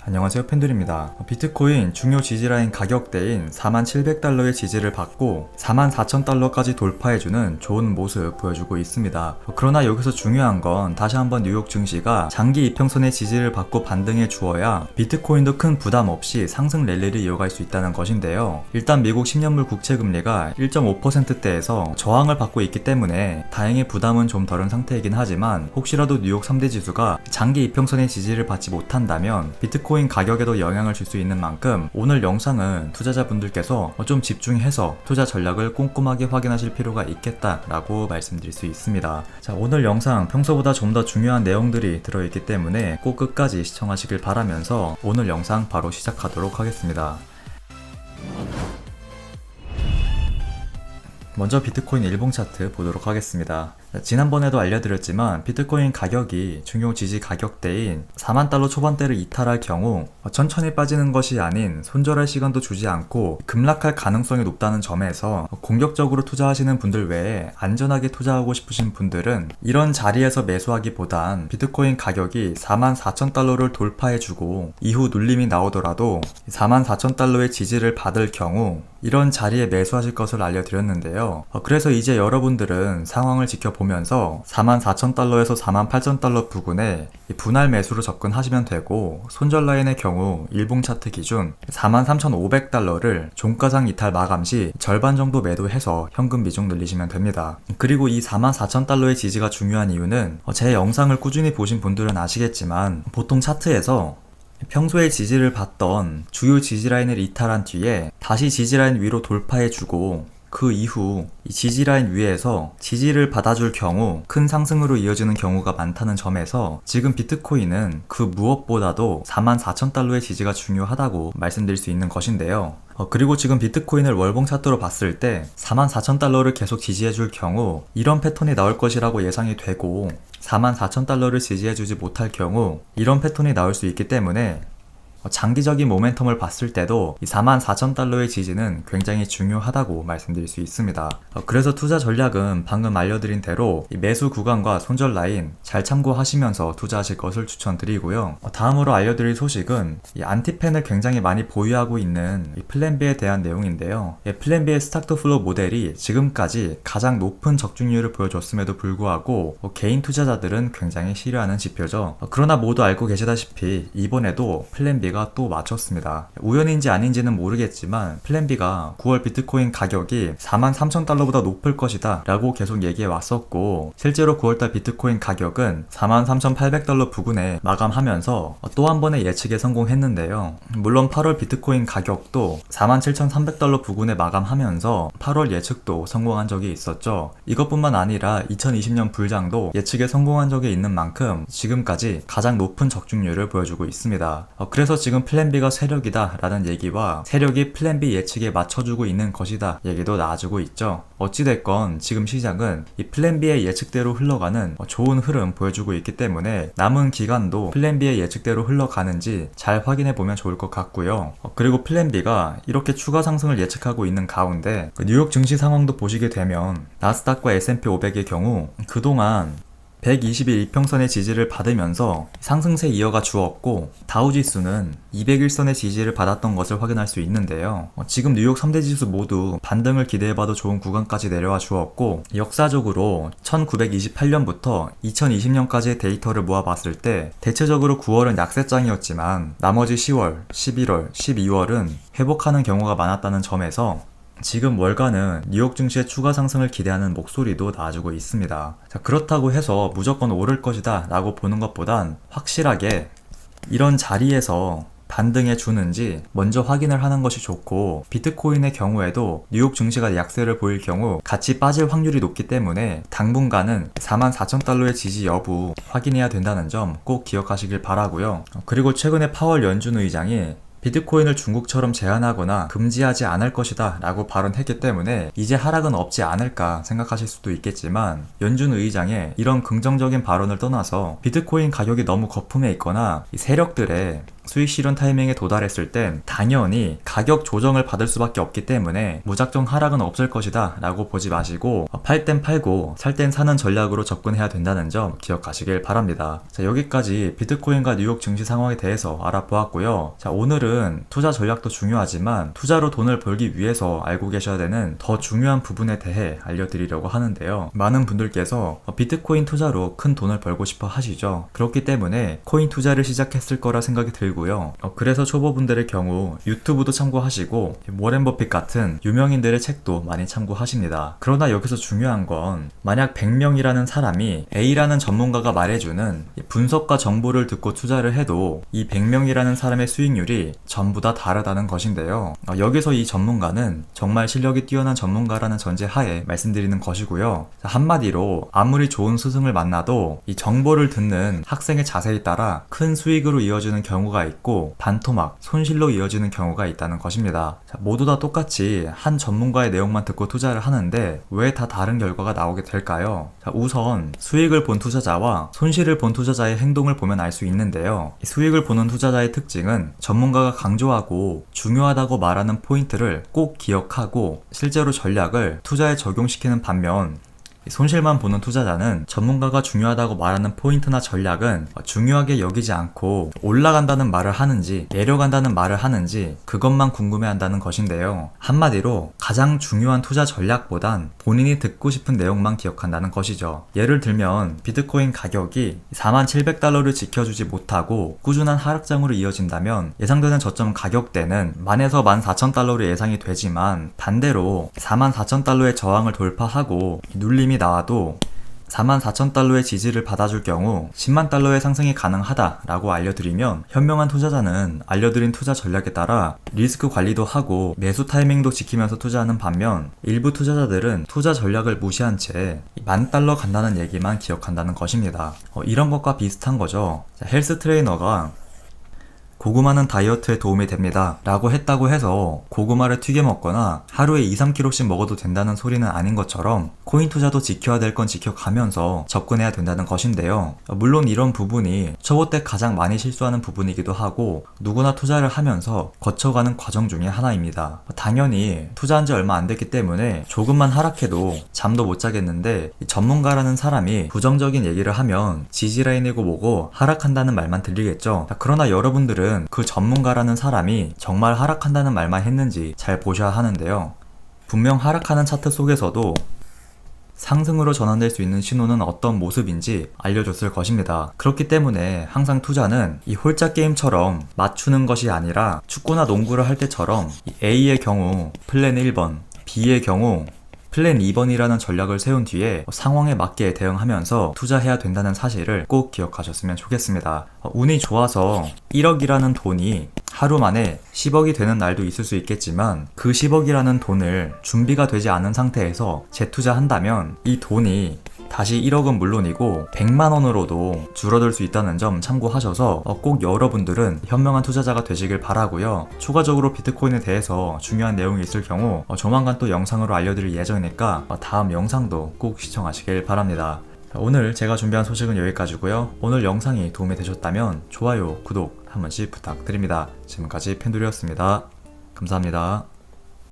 안녕하세요, 팬들입니다. 비트코인 중요 지지라인 가격대인 4700달러의 지지를 받고 44000달러까지 돌파해주는 좋은 모습 보여주고 있습니다. 그러나 여기서 중요한 건 다시 한번 뉴욕 증시가 장기 이평선의 지지를 받고 반등해 주어야 비트코인도 큰 부담 없이 상승 랠리를 이어갈 수 있다는 것인데요. 일단 미국 10년물 국채금리가 1.5%대에서 저항을 받고 있기 때문에 다행히 부담은 좀 덜은 상태이긴 하지만 혹시라도 뉴욕 3대 지수가 장기 이평선의 지지를 받지 못한다면 비트코인 가격에도 영향을 줄 수 있는 만큼 오늘 영상은 투자자분들께서 좀 집중해서 투자 전략을 꼼꼼하게 확인하실 필요가 있겠다라고 말씀드릴 수 있습니다. 자, 오늘 영상 평소보다 좀 더 중요한 내용들이 들어있기 때문에 꼭 끝까지 시청하시길 바라면서 오늘 영상 바로 시작하도록 하겠습니다. 먼저 비트코인 일봉 차트 보도록 하겠습니다. 지난번에도 알려드렸지만 비트코인 가격이 중요 지지 가격대인 4만 달러 초반대를 이탈할 경우 천천히 빠지는 것이 아닌 손절할 시간도 주지 않고 급락할 가능성이 높다는 점에서 공격적으로 투자하시는 분들 외에 안전하게 투자하고 싶으신 분들은 이런 자리에서 매수하기보단 비트코인 가격이 44,000달러를 돌파해주고 이후 눌림이 나오더라도 44,000달러의 지지를 받을 경우 이런 자리에 매수하실 것을 알려드렸는데요. 그래서 이제 여러분들은 상황을 지켜보면서 44,000달러에서 48,000달러 부근에 분할 매수로 접근하시면 되고, 손절 라인의 경우 일봉 차트 기준 43,500달러를 종가상 이탈 마감 시 절반 정도 매도해서 현금 비중 늘리시면 됩니다. 그리고 이 44,000달러의 지지가 중요한 이유는 제 영상을 꾸준히 보신 분들은 아시겠지만 보통 차트에서 평소에 지지를 받던 주요 지지라인을 이탈한 뒤에 다시 지지라인 위로 돌파해주고 그 이후 이 지지라인 위에서 지지를 받아줄 경우 큰 상승으로 이어지는 경우가 많다는 점에서 지금 비트코인은 그 무엇보다도 44,000달러의 지지가 중요하다고 말씀드릴 수 있는 것인데요. 그리고 지금 비트코인을 월봉 차트로 봤을 때 44,000달러를 계속 지지해줄 경우 이런 패턴이 나올 것이라고 예상이 되고 44,000달러를 지지해주지 못할 경우 이런 패턴이 나올 수 있기 때문에 장기적인 모멘텀을 봤을 때도 이 44,000달러의 지지는 굉장히 중요하다고 말씀드릴 수 있습니다. 그래서 투자 전략은 방금 알려드린 대로 이 매수 구간과 손절 라인 잘 참고하시면서 투자하실 것을 추천드리고요. 다음으로 알려드릴 소식은 이 안티펜을 굉장히 많이 보유하고 있는 이 플랜B에 대한 내용인데요. 플랜B의 스탁 투 플로우 모델이 지금까지 가장 높은 적중률을 보여줬음에도 불구하고 개인 투자자들은 굉장히 싫어하는 지표죠. 그러나 모두 알고 계시다시피 이번에도 플랜B가 또 맞췄습니다. 우연인지 아닌지는 모르겠지만 플랜B가 9월 비트코인 가격이 43,000달러보다 높을 것이다 라고 계속 얘기해 왔었고, 실제로 9월달 비트코인 가격은 43,800달러 부근에 마감하면서 또 한 번의 예측에 성공했는데요. 물론 8월 비트코인 가격도 47,300달러 부근에 마감하면서 8월 예측도 성공한 적이 있었죠. 이것뿐만 아니라 2020년 불장도 예측에 성공한 적이 있는 만큼 지금까지 가장 높은 적중률을 보여주고 있습니다. 그래서 지금 플랜B가 세력이다 라는 얘기와 세력이 플랜B 예측에 맞춰주고 있는 것이다 얘기도 나와주고 있죠. 어찌됐건 지금 시장은 이 플랜B의 예측대로 흘러가는 좋은 흐름 보여주고 있기 때문에 남은 기간도 플랜B의 예측대로 흘러가는지 잘 확인해보면 좋을 것 같고요. 그리고 플랜B가 이렇게 추가 상승을 예측하고 있는 가운데 뉴욕 증시 상황도 보시게 되면 나스닥과 S&P 500의 경우 그동안 120일 이평선의 지지를 받으면서 상승세 이어가 주었고, 다우지수는 200일선의 지지를 받았던 것을 확인할 수 있는데요. 지금 뉴욕 3대 지수 모두 반등을 기대해봐도 좋은 구간까지 내려와 주었고, 역사적으로 1928년부터 2020년까지의 데이터를 모아봤을 때 대체적으로 9월은 약세장이었지만 나머지 10월, 11월, 12월은 회복하는 경우가 많았다는 점에서 지금 월가는 뉴욕 증시의 추가 상승을 기대하는 목소리도 나와주고 있습니다. 자, 그렇다고 해서 무조건 오를 것이다 라고 보는 것보단 확실하게 이런 자리에서 반등해 주는지 먼저 확인을 하는 것이 좋고, 비트코인의 경우에도 뉴욕 증시가 약세를 보일 경우 같이 빠질 확률이 높기 때문에 당분간은 44,000달러의 지지 여부 확인해야 된다는 점 꼭 기억하시길 바라고요. 그리고 최근에 파월 연준 의장이 비트코인을 중국처럼 제한하거나 금지하지 않을 것이다 라고 발언했기 때문에 이제 하락은 없지 않을까 생각하실 수도 있겠지만, 연준 의장의 이런 긍정적인 발언을 떠나서 비트코인 가격이 너무 거품해 있거나 이 세력들의 수익 실현 타이밍에 도달했을 땐 당연히 가격 조정을 받을 수밖에 없기 때문에 무작정 하락은 없을 것이다 라고 보지 마시고 팔 땐 팔고 살 땐 사는 전략으로 접근해야 된다는 점 기억하시길 바랍니다. 자, 여기까지 비트코인과 뉴욕 증시 상황에 대해서 알아보았고요. 자, 오늘은 투자 전략도 중요하지만 투자로 돈을 벌기 위해서 알고 계셔야 되는 더 중요한 부분에 대해 알려드리려고 하는데요. 많은 분들께서 비트코인 투자로 큰 돈을 벌고 싶어 하시죠. 그렇기 때문에 코인 투자를 시작했을 거라 생각이 들고요. 그래서 초보분들의 경우 유튜브도 참고하시고 워렌 버핏 같은 유명인들의 책도 많이 참고하십니다. 그러나 여기서 중요한 건 만약 100명이라는 사람이 A라는 전문가가 말해주는 분석과 정보를 듣고 투자를 해도 이 100명이라는 사람의 수익률이 전부 다 다르다는 것인데요. 여기서 이 전문가는 정말 실력이 뛰어난 전문가라는 전제하에 말씀드리는 것이고요. 한마디로 아무리 좋은 스승을 만나도 이 정보를 듣는 학생의 자세에 따라 큰 수익으로 이어지는 경우가 있고 반토막, 손실로 이어지는 경우가 있다는 것입니다. 자, 모두 다 똑같이 한 전문가의 내용만 듣고 투자를 하는데 왜 다 다른 결과가 나오게 될까요? 자, 우선 수익을 본 투자자와 손실을 본 투자자의 행동을 보면 알 수 있는데요. 수익을 보는 투자자의 특징은 전문가가 강조하고 중요하다고 말하는 포인트를 꼭 기억하고 실제로 전략을 투자에 적용시키는 반면 손실만 보는 투자자는 전문가가 중요하다고 말하는 포인트나 전략은 중요하게 여기지 않고 올라간다는 말을 하는지 내려간다는 말을 하는지 그것만 궁금해한다는 것인데요. 한마디로 가장 중요한 투자 전략보단 본인이 듣고 싶은 내용만 기억한다는 것이죠. 예를 들면 비트코인 가격이 4700달러를 지켜주지 못하고 꾸준한 하락장으로 이어진다면 예상되는 저점 가격대는 10,000에서 14,000달러로 예상이 되지만 반대로 44,000달러의 저항을 돌파하고 눌림이 나와도 44,000달러의 지지를 받아줄 경우 10만 달러의 상승이 가능하다라고 알려드리면 현명한 투자자는 알려드린 투자 전략에 따라 리스크 관리도 하고 매수 타이밍도 지키면서 투자하는 반면 일부 투자자들은 투자 전략을 무시한 채 10,000달러 간다는 얘기만 기억한다는 것입니다. 이런 것과 비슷한 거죠. 헬스 트레이너가 고구마는 다이어트에 도움이 됩니다 라고 했다고 해서 고구마를 튀겨 먹거나 하루에 2-3kg씩 먹어도 된다는 소리는 아닌 것처럼 코인 투자도 지켜야 될 건 지켜가면서 접근해야 된다는 것인데요. 물론 이런 부분이 초보 때 가장 많이 실수하는 부분이기도 하고 누구나 투자를 하면서 거쳐가는 과정 중에 하나입니다. 당연히 투자한 지 얼마 안 됐기 때문에 조금만 하락해도 잠도 못 자겠는데 전문가라는 사람이 부정적인 얘기를 하면 지지라인이고 뭐고 하락한다는 말만 들리겠죠. 그러나 여러분들은 그 전문가라는 사람이 정말 하락한다는 말만 했는지 잘 보셔야 하는데요. 분명 하락하는 차트 속에서도 상승으로 전환될 수 있는 신호는 어떤 모습인지 알려줬을 것입니다. 그렇기 때문에 항상 투자는 이 홀짝 게임처럼 맞추는 것이 아니라 축구나 농구를 할 때처럼 A의 경우 플랜 1번, B의 경우 플랜 2번이라는 전략을 세운 뒤에 상황에 맞게 대응하면서 투자해야 된다는 사실을 꼭 기억하셨으면 좋겠습니다. 운이 좋아서 1억이라는 돈이 하루 만에 10억이 되는 날도 있을 수 있겠지만 그 10억이라는 돈을 준비가 되지 않은 상태에서 재투자한다면 이 돈이 다시 1억은 물론이고 100만 원으로도 줄어들 수 있다는 점 참고하셔서 꼭 여러분들은 현명한 투자자가 되시길 바라고요. 추가적으로 비트코인에 대해서 중요한 내용이 있을 경우 조만간 또 영상으로 알려드릴 예정이니까 다음 영상도 꼭 시청하시길 바랍니다. 오늘 제가 준비한 소식은 여기까지고요. 오늘 영상이 도움이 되셨다면 좋아요, 구독 한 번씩 부탁드립니다. 지금까지 펜돌이었습니다. 감사합니다.